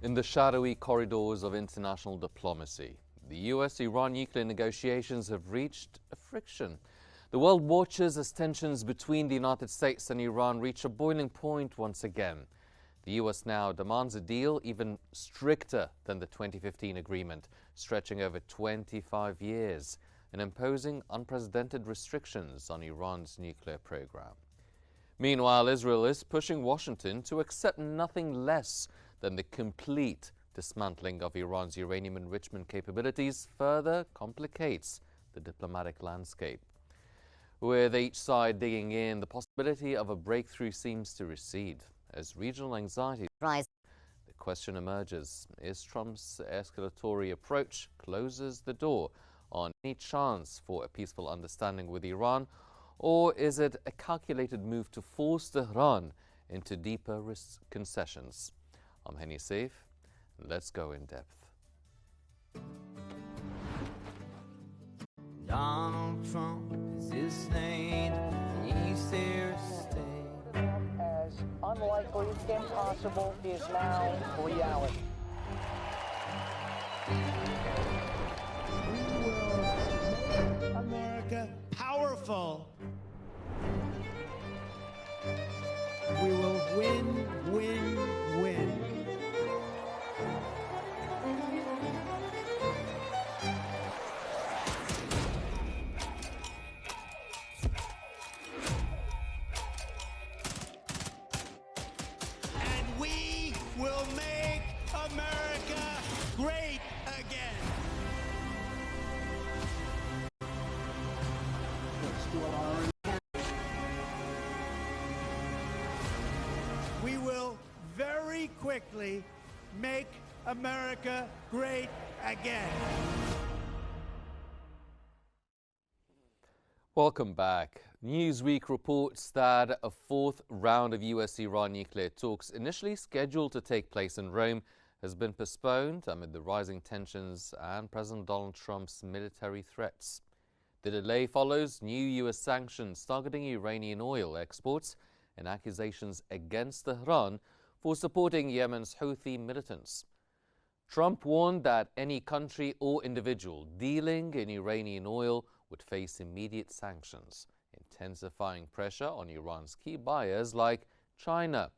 In the shadowy corridors of international diplomacy, the US-Iran nuclear negotiations have reached a friction. The world watches as tensions between the United States and Iran reach a boiling point once again. The US now demands a deal even stricter than the 2015 agreement, stretching over 25 years and imposing unprecedented restrictions on Iran's nuclear program. Meanwhile, Israel is pushing Washington to accept nothing less than the complete dismantling of Iran's uranium enrichment capabilities further complicates the diplomatic landscape. With each side digging in, the possibility of a breakthrough seems to recede as regional anxiety rises. The question emerges, is Trump's escalatory approach closes the door on any chance for a peaceful understanding with Iran, or is it a calculated move to force Tehran into deeper concessions? I'm Henny Saif. Let's go in depth. Donald Trump is his name. He's there to stay. As unlikely, impossible, is now reality. We will make America powerful. We will win, win, win. And we will make America great again. We will very quickly make America great again. Welcome back. Newsweek reports that a fourth round of US-Iran nuclear talks, initially scheduled to take place in Rome, has been postponed amid the rising tensions and President Donald Trump's military threats. The delay follows new US sanctions targeting Iranian oil exports and accusations against Tehran for supporting Yemen's Houthi militants. Trump warned that any country or individual dealing in Iranian oil would face immediate sanctions, intensifying pressure on Iran's key buyers like China.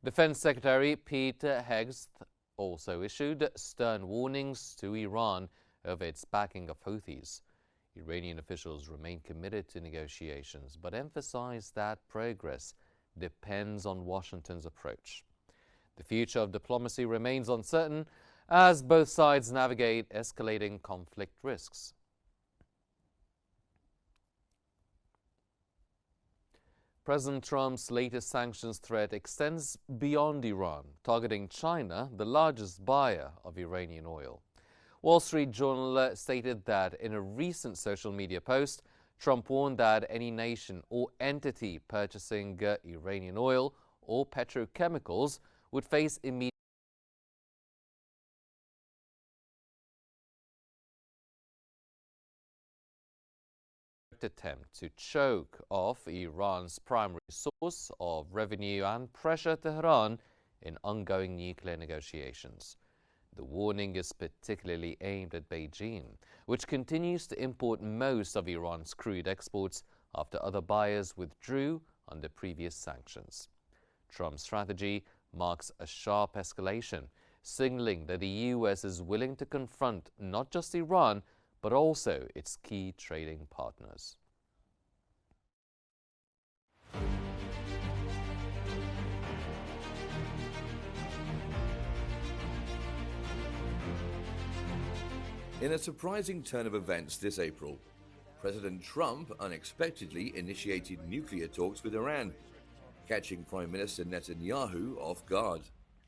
Defense Secretary Pete Hegseth also issued stern warnings to Iran over its backing of Houthis. Iranian officials remain committed to negotiations, but emphasize that progress depends on Washington's approach. The future of diplomacy remains uncertain as both sides navigate escalating conflict risks. President Trump's latest sanctions threat extends beyond Iran, targeting China, the largest buyer of Iranian oil. Wall Street Journal stated that in a recent social media post, Trump warned that any nation or entity purchasing Iranian oil or petrochemicals would face immediate attempt to choke off Iran's primary source of revenue and pressure Tehran in ongoing nuclear negotiations. The warning is particularly aimed at Beijing, which continues to import most of Iran's crude exports after other buyers withdrew under previous sanctions. Trump's strategy marks a sharp escalation, signaling that the US is willing to confront not just Iran, but also its key trading partners. In a surprising turn of events this April, President Trump unexpectedly initiated nuclear talks with Iran, catching Prime Minister Netanyahu off guard.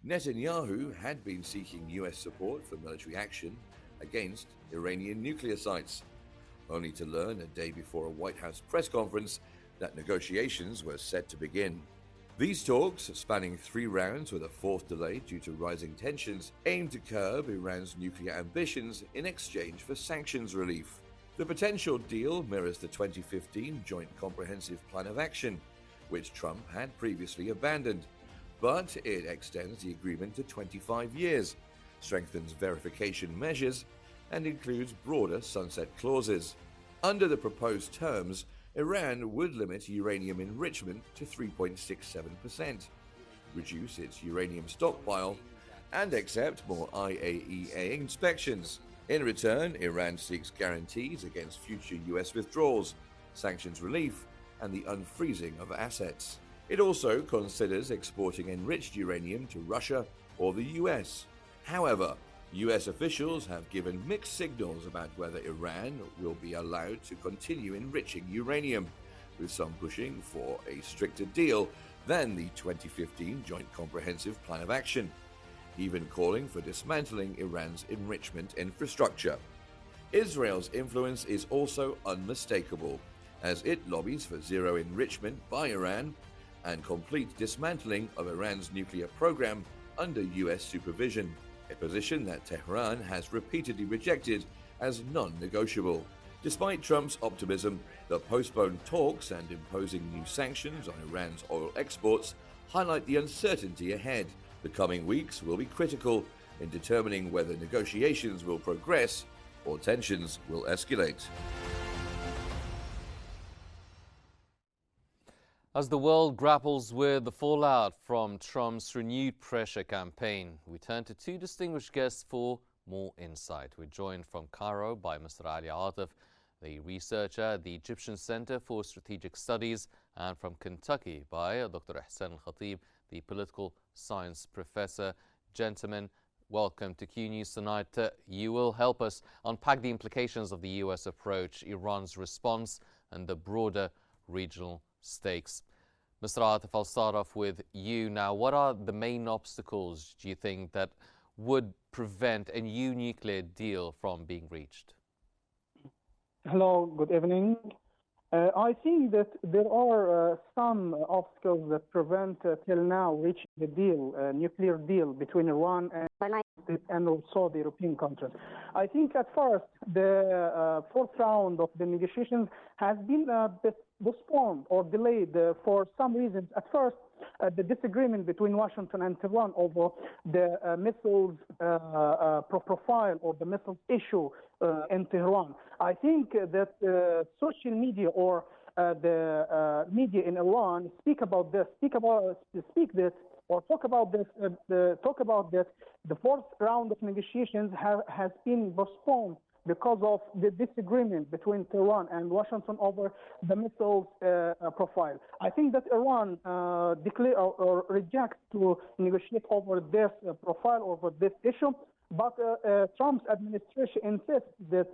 Netanyahu had been seeking US support for military action against Iranian nuclear sites, only to learn a day before a White House press conference that negotiations were set to begin. These talks, spanning 3 rounds with a fourth delay due to rising tensions, aim to curb Iran's nuclear ambitions in exchange for sanctions relief. The potential deal mirrors the 2015 Joint Comprehensive Plan of Action, which Trump had previously abandoned, but it extends the agreement to 25 years, strengthens verification measures, and includes broader sunset clauses. Under the proposed terms, Iran would limit uranium enrichment to 3.67%, reduce its uranium stockpile, and accept more IAEA inspections. In return, Iran seeks guarantees against future US withdrawals, sanctions relief, and the unfreezing of assets. It also considers exporting enriched uranium to Russia or the US. However, US officials have given mixed signals about whether Iran will be allowed to continue enriching uranium, with some pushing for a stricter deal than the 2015 Joint Comprehensive Plan of Action, even calling for dismantling Iran's enrichment infrastructure. Israel's influence is also unmistakable, as it lobbies for zero enrichment by Iran and complete dismantling of Iran's nuclear program under US supervision, a position that Tehran has repeatedly rejected as non-negotiable. Despite Trump's optimism, the postponed talks and imposing new sanctions on Iran's oil exports highlight the uncertainty ahead. The coming weeks will be critical in determining whether negotiations will progress or tensions will escalate. As the world grapples with the fallout from Trump's renewed pressure campaign, we turn to two distinguished guests for more insight. We're joined from Cairo by Mr. Ali Atif, the researcher at the Egyptian Center for Strategic Studies, and from Kentucky by Dr. Ihsan Al-Khatib, the political science professor. Gentlemen, welcome to Q News tonight. You will help us unpack the implications of the US approach, Iran's response, and the broader regional stakes. Mr. Atif, I'll start off with you now. What are the main obstacles, do you think, that would prevent a new nuclear deal from being reached? Hello, good evening. I think that there are some obstacles that prevent till now reaching the deal, nuclear deal between Iran and also the European countries. I think at first the fourth round of the negotiations has been postponed or delayed for some reasons. At first, the disagreement between Washington and Tehran over the missiles profile or the missiles issue in Tehran. I think that social media or the media in Iran talk about this. The fourth round of negotiations has been postponed because of the disagreement between Tehran and Washington over the missiles profile. I think that Iran declares or rejects to negotiate over this profile, over this issue, but Trump's administration insists that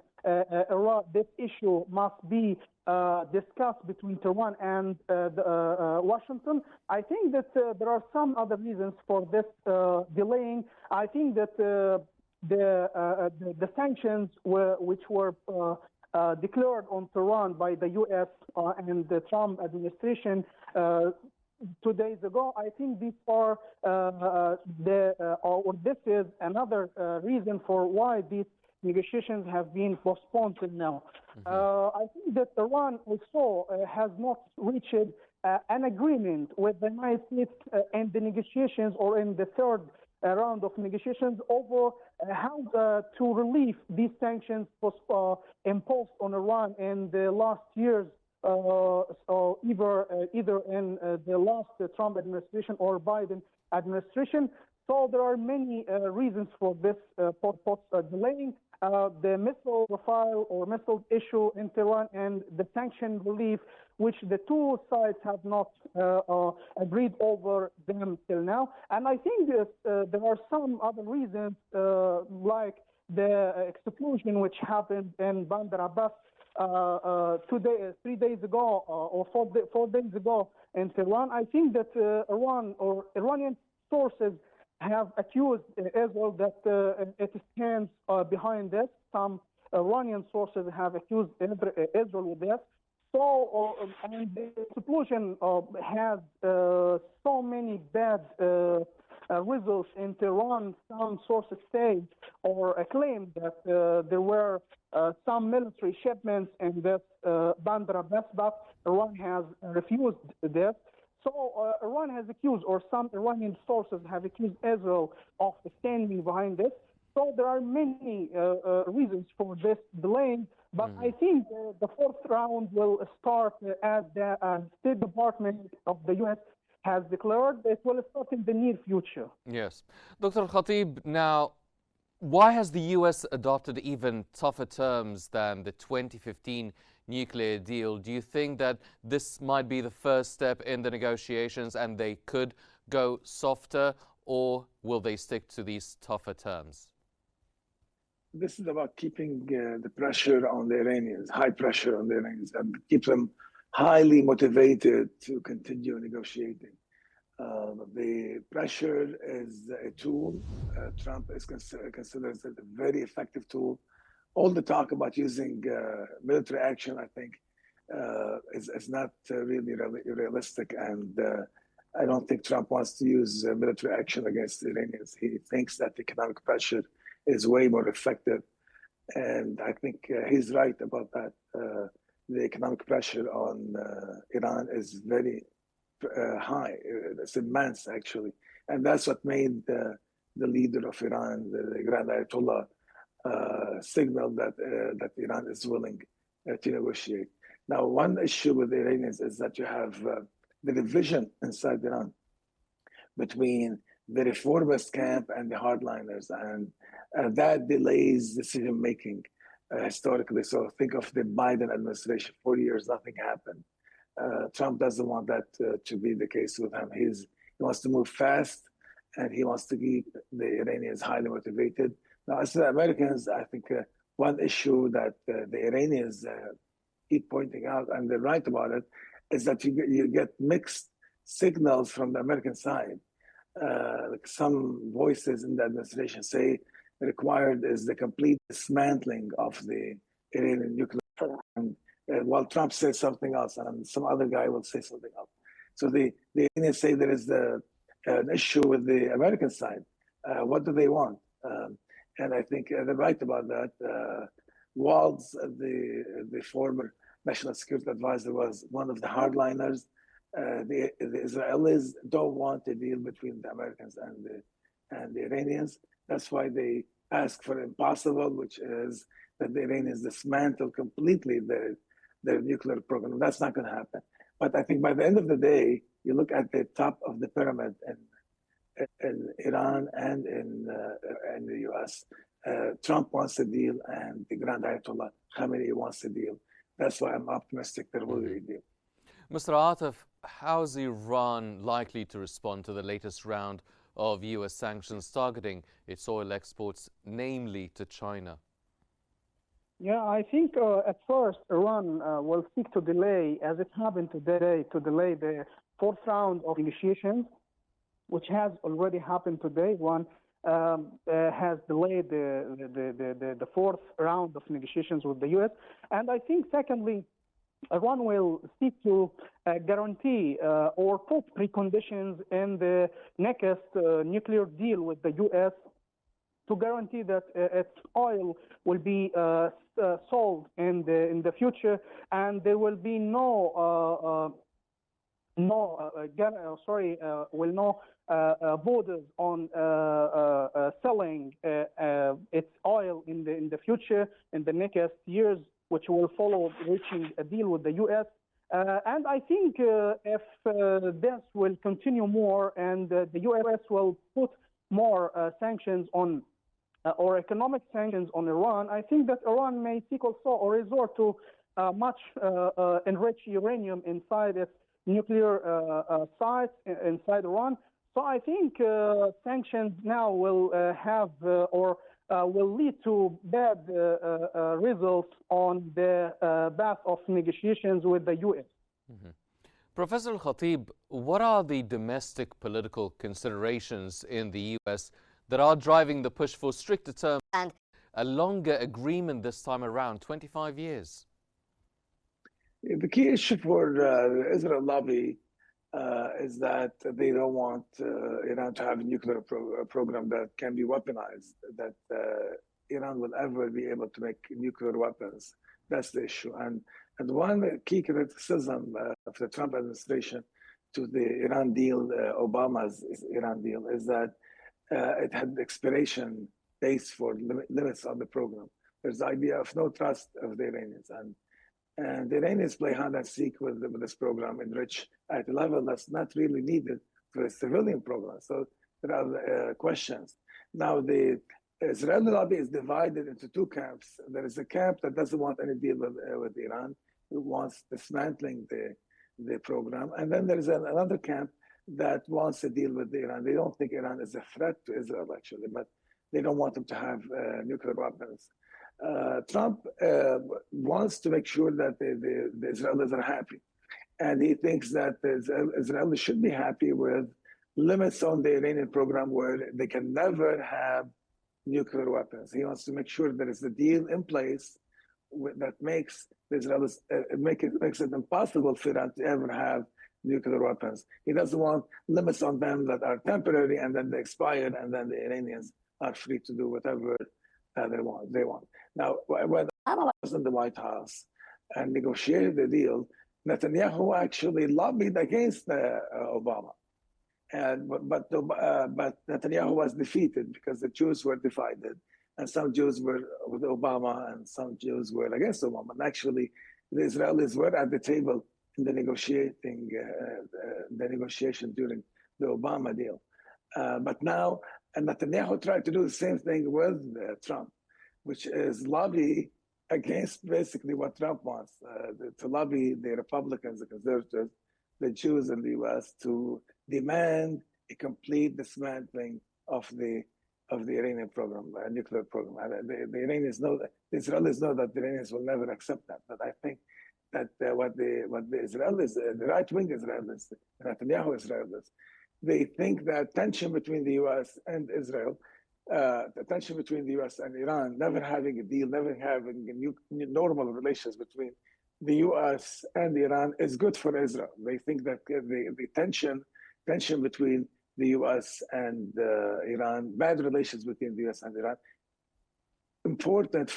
this issue must be discussed between Tehran and Washington. I think that there are some other reasons for this delaying. I think that the sanctions which were declared on Tehran by the U.S. And the Trump administration 2 days ago, I think these are this is another reason for why these negotiations have been postponed till now. I think that Iran also has not reached an agreement with the United States in the negotiations or in the third round of negotiations over how to relieve these sanctions imposed on Iran in the last years, either in the last Trump administration or Biden administration. So there are many reasons for this delaying. The missile profile or missile issue in Tehran and the sanction relief, which the two sides have not agreed over them till now. And I think that there are some other reasons, like the explosion which happened in Bandar Abbas 3 days ago or 4 days ago in Tehran. I think that Iran or Iranian sources have accused Israel that it stands behind this. Some Iranian sources have accused Israel with this. So, and the explosion has so many bad results in Tehran. Some sources say or claim that there were some military shipments in this Bandar Abbas, but Iran has refused this. So Iran has accused, or some Iranian sources have accused Israel of standing behind this. So there are many reasons for this delay, but I think the fourth round will start as the State Department of the U.S. has declared. It will start in the near future. Yes. Dr. Khatib, now, why has the U.S. adopted even tougher terms than the 2015 nuclear deal? Do you think that this might be the first step in the negotiations and they could go softer, or will they stick to these tougher terms? This is about keeping the pressure on the Iranians, high pressure on the Iranians, and keep them highly motivated to continue negotiating. The pressure is a tool. Trump considers it a very effective tool. All the talk about using military action, I think, is not really realistic. And I don't think Trump wants to use military action against the Iranians. He thinks that economic pressure is way more effective. And I think he's right about that. The economic pressure on Iran is very high. It's immense, actually. And that's what made the leader of Iran, the Grand Ayatollah, signal that Iran is willing to negotiate. Now, one issue with the Iranians is that you have the division inside Iran between the reformist camp and the hardliners, and that delays decision making historically. So think of the Biden administration. 4 years, nothing happened. Trump doesn't want that to be the case with him. He wants to move fast, and he wants to keep the Iranians highly motivated. Now, as the Americans, I think one issue that the Iranians keep pointing out, and they're right about it, is that you get mixed signals from the American side. Like some voices in the administration say required is the complete dismantling of the Iranian nuclear program. While Trump says something else, and some other guy will say something else. So the Iranians say there is an issue with the American side. What do they want? And I think they're right about that. Walz, the former national security advisor, was one of the hardliners. The Israelis don't want a deal between the Americans and the Iranians. That's why they ask for impossible, which is that the Iranians dismantle completely their nuclear program. That's not going to happen. But I think by the end of the day, you look at the top of the pyramid in Iran and in the U.S. Trump wants a deal, and the Grand Ayatollah Khamenei wants a deal. That's why I'm optimistic there will be a deal. Mr. Atif, how is Iran likely to respond to the latest round of U.S. sanctions targeting its oil exports, namely to China? Yeah, I think at first Iran will seek to delay, as it happened today, to delay the fourth round of negotiations, which has already happened today. One has delayed the fourth round of negotiations with the U.S. And I think, secondly, Iran will seek to guarantee or put preconditions in the next nuclear deal with the U.S. to guarantee that its oil will be sold in the future, and there will be no borders on selling its oil in the future, in the next years, which will follow reaching a deal with the U.S. And I think if this will continue more, and the U.S. will put more sanctions on or economic sanctions on Iran, I think that Iran may seek also or resort to much enriched uranium inside its nuclear sites inside Iran. So I think sanctions now will have or will lead to bad results on the path of negotiations with the U.S. Mm-hmm. Professor Khatib, what are the domestic political considerations in the U.S. that are driving the push for stricter terms and a longer agreement this time around, 25 years? The key issue for the Israel lobby is that they don't want Iran to have a nuclear program that can be weaponized, that Iran will ever be able to make nuclear weapons. That's the issue. And one key criticism of the Trump administration to the Iran deal, Obama's Iran deal, is that it had expiration dates for limits on the program. There's the idea of no trust of the Iranians, and the Iranians play hide and seek with this program, enrich at a level that's not really needed for a civilian program. So there are questions. Now, the Israeli lobby is divided into two camps. There is a camp that doesn't want any deal with Iran, who wants dismantling the program. And then there's another camp that wants to deal with Iran. They don't think Iran is a threat to Israel, actually, but they don't want them to have nuclear weapons. Trump wants to make sure that the Israelis are happy. And he thinks that the Israelis should be happy with limits on the Iranian program where they can never have nuclear weapons. He wants to make sure there is a deal in place that makes the Israelis, makes it impossible for Iran to ever have nuclear weapons. He doesn't want limits on them that are temporary and then they expire, and then the Iranians are free to do whatever they want. Now, when Obama was in the White House and negotiated the deal, Netanyahu actually lobbied against Obama. But Netanyahu was defeated because the Jews were divided, and some Jews were with Obama and some Jews were against Obama. And actually, the Israelis were at the table in the negotiation during the Obama deal. But now, Netanyahu tried to do the same thing with Trump, which is lobby against basically what Trump wants, to lobby the Republicans, the conservatives, the Jews in the U.S. to demand a complete dismantling of the Iranian program, nuclear program. The Iranians know that, the Israelis know that the Iranians will never accept that. But I think that what the Israelis, the right-wing Israelis, the Netanyahu Israelis, they think that tension between the U.S. and Israel, the tension between the U.S. and Iran, never having a deal, never having normal relations between the U.S. and Iran is good for Israel. They think that the tension between the U.S. and Iran, bad relations between the U.S. and Iran, important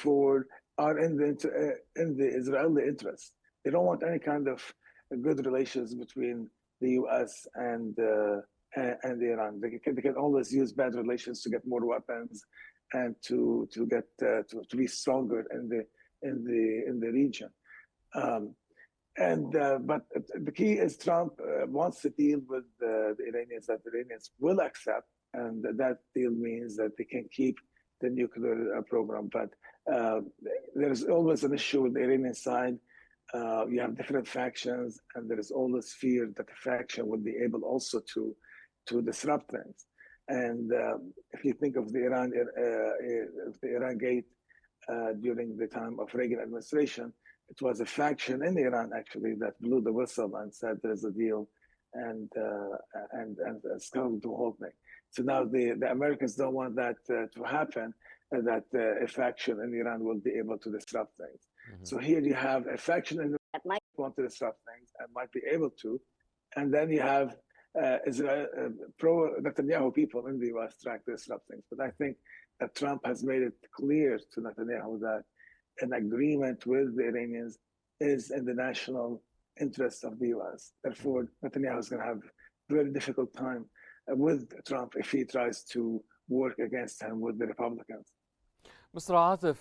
are in the Israeli interest. They don't want any kind of good relations between the U.S. and Iran. They can always use bad relations to get more weapons and to be stronger in the region. But the key is Trump wants to deal with the Iranians that the Iranians will accept, and that deal means that they can keep the nuclear program. But there's always an issue with the Iranian side. You have different factions, and there is always fear that the faction will be able also to disrupt things. And if you think of the Iran Gate during the time of Reagan administration, it was a faction in Iran actually that blew the whistle and said there's a deal and scuttled the whole thing. So now the Americans don't want that to happen, that a faction in Iran will be able to disrupt things. Mm-hmm. So here you have a faction in Iran that might want to disrupt things and might be able to, and then you have pro-Netanyahu people in the U.S. trying to disrupt things. But I think that Trump has made it clear to Netanyahu that an agreement with the Iranians is in the national interest of the U.S. Therefore, Netanyahu is going to have a very difficult time with Trump if he tries to work against him with the Republicans. Mr. Atif,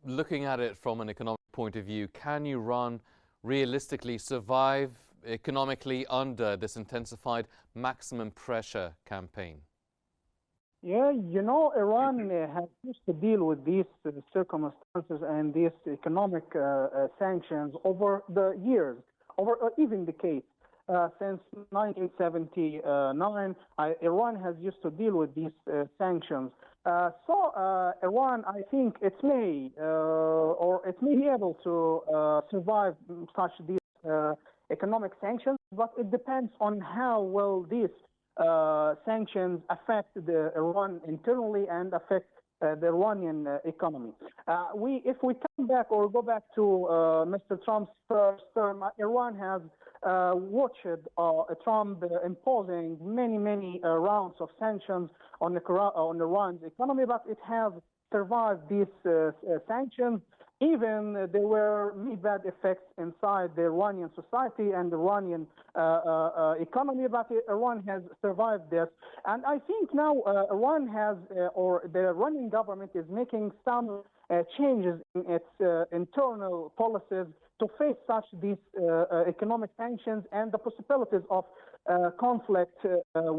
looking at it from an economic point of view, can Iran realistically survive economically under this intensified maximum pressure campaign? Yeah, Iran has used to deal with these circumstances and these economic sanctions over the years, over even decades. Since 1979, Iran has used to deal with these sanctions. So Iran, I think it may be able to survive such these economic sanctions, but it depends on how well these sanctions affect the Iran internally and affect the Iranian economy. If we come back or go back to Mr. Trump's first term, Iran has watched Trump imposing many rounds of sanctions on Iran's economy, but it has survive these sanctions. Even there were many bad effects inside the Iranian society and the Iranian economy, but Iran has survived this. And I think now Iran has, or the Iranian government is making some changes in its internal policies to face these economic sanctions and the possibilities of conflict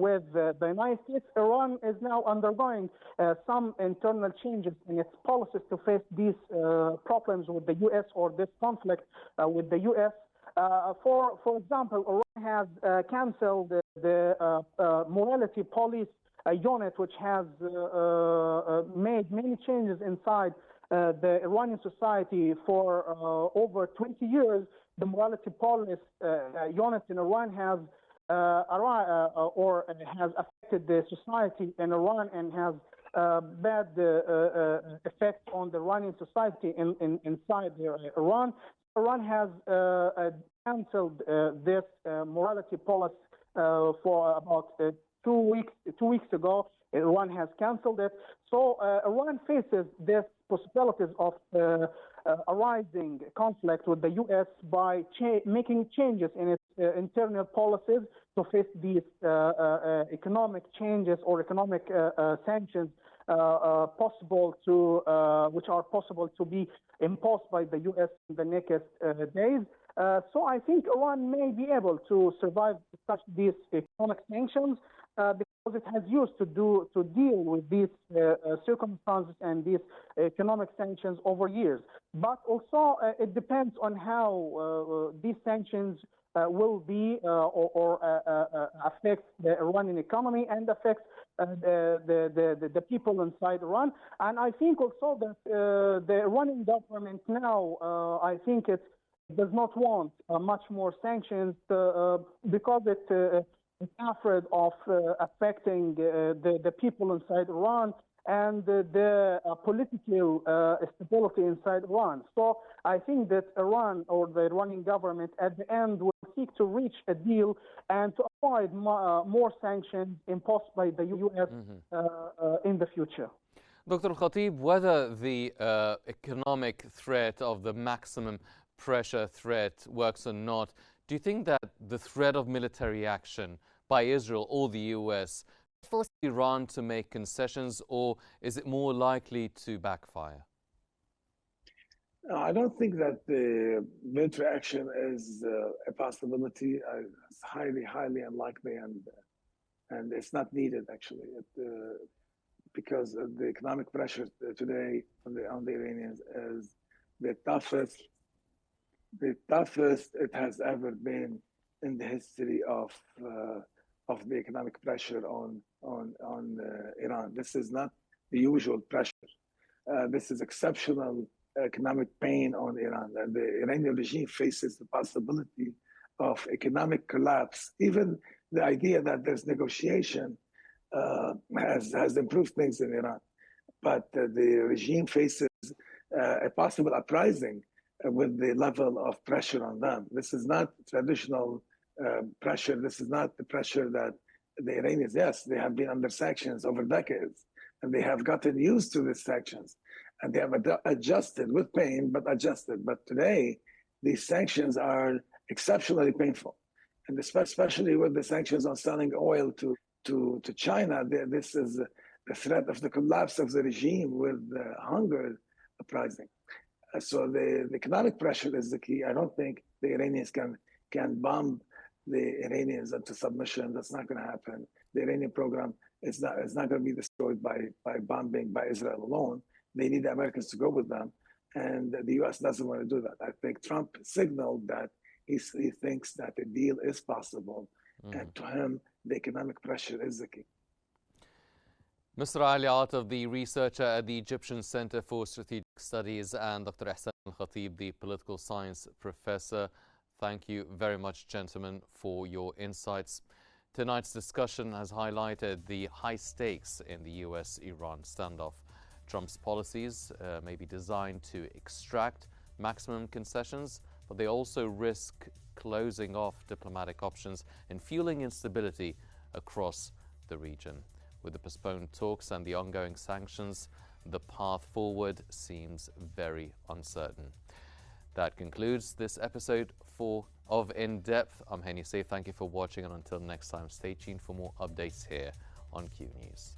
with the United States. Iran is now undergoing some internal changes in its policies to face these problems with the U.S. or this conflict with the U.S. For example, Iran has canceled the morality police unit, which has made many changes inside the Iranian society for over 20 years. The morality police unit in Iran has has affected the society in Iran and has bad effect on the Iranian society inside Iran. Iran has cancelled this morality policy for about 2 weeks ago. Iran has cancelled it. So Iran faces this possibilities of a rising conflict with the U.S. by making changes in its internal policies to face these economic changes or economic sanctions which are possible to be imposed by the U.S. in the next days. So I think Iran may be able to survive these economic sanctions because it has used to deal with these circumstances and these economic sanctions over years. But also it depends on how these sanctions will be or affect the Iranian economy and affect the people inside Iran. And I think also that the Iranian government now, I think it does not want much more sanctions because it's afraid of affecting the people inside Iran and the political stability inside Iran. So I think that Iran or the Iranian government at the end will seek to reach a deal and to avoid more sanctions imposed by the U.S. In the future. Dr. Khatib, whether the economic threat of the maximum pressure threat works or not, do you think that the threat of military action by Israel or the U.S. force Iran to make concessions, or is it more likely to backfire? I don't think that the military action is a possibility. It's highly, highly unlikely, and it's not needed actually, because of the economic pressure today on the Iranians is the toughest it has ever been in the history of the economic pressure on Iran. This is not the usual pressure. This is exceptional economic pain on Iran. And the Iranian regime faces the possibility of economic collapse. Even the idea that there's negotiation has improved things in Iran. But the regime faces a possible uprising with the level of pressure on them. This is not traditional pressure. This is not the pressure that the Iranians, yes, they have been under sanctions over decades, and they have gotten used to these sanctions, and they have adjusted with pain, but adjusted. But today, these sanctions are exceptionally painful, and especially with the sanctions on selling oil to China, this is the threat of the collapse of the regime with hunger uprising. So the economic pressure is the key. I don't think the Iranians can bomb the Iranians into submission. That's not going to happen. The Iranian program is not going to be destroyed by bombing by Israel alone. They need the Americans to go with them, and the U.S. doesn't want to do that. I think Trump signaled that he thinks that a deal is possible, and to him, the economic pressure is the key. Mr. Ali Ataf, the researcher at the Egyptian Center for Strategic Studies, and Dr. Ihsan Al-Khatib, the political science professor. Thank you very much, gentlemen, for your insights. Tonight's discussion has highlighted the high stakes in the US-Iran standoff. Trump's policies may be designed to extract maximum concessions, but they also risk closing off diplomatic options and fueling instability across the region. With the postponed talks and the ongoing sanctions, the path forward seems very uncertain. That concludes this episode of In Depth. I'm Henny Safe. Thank you for watching, and until next time, stay tuned for more updates here on Q News.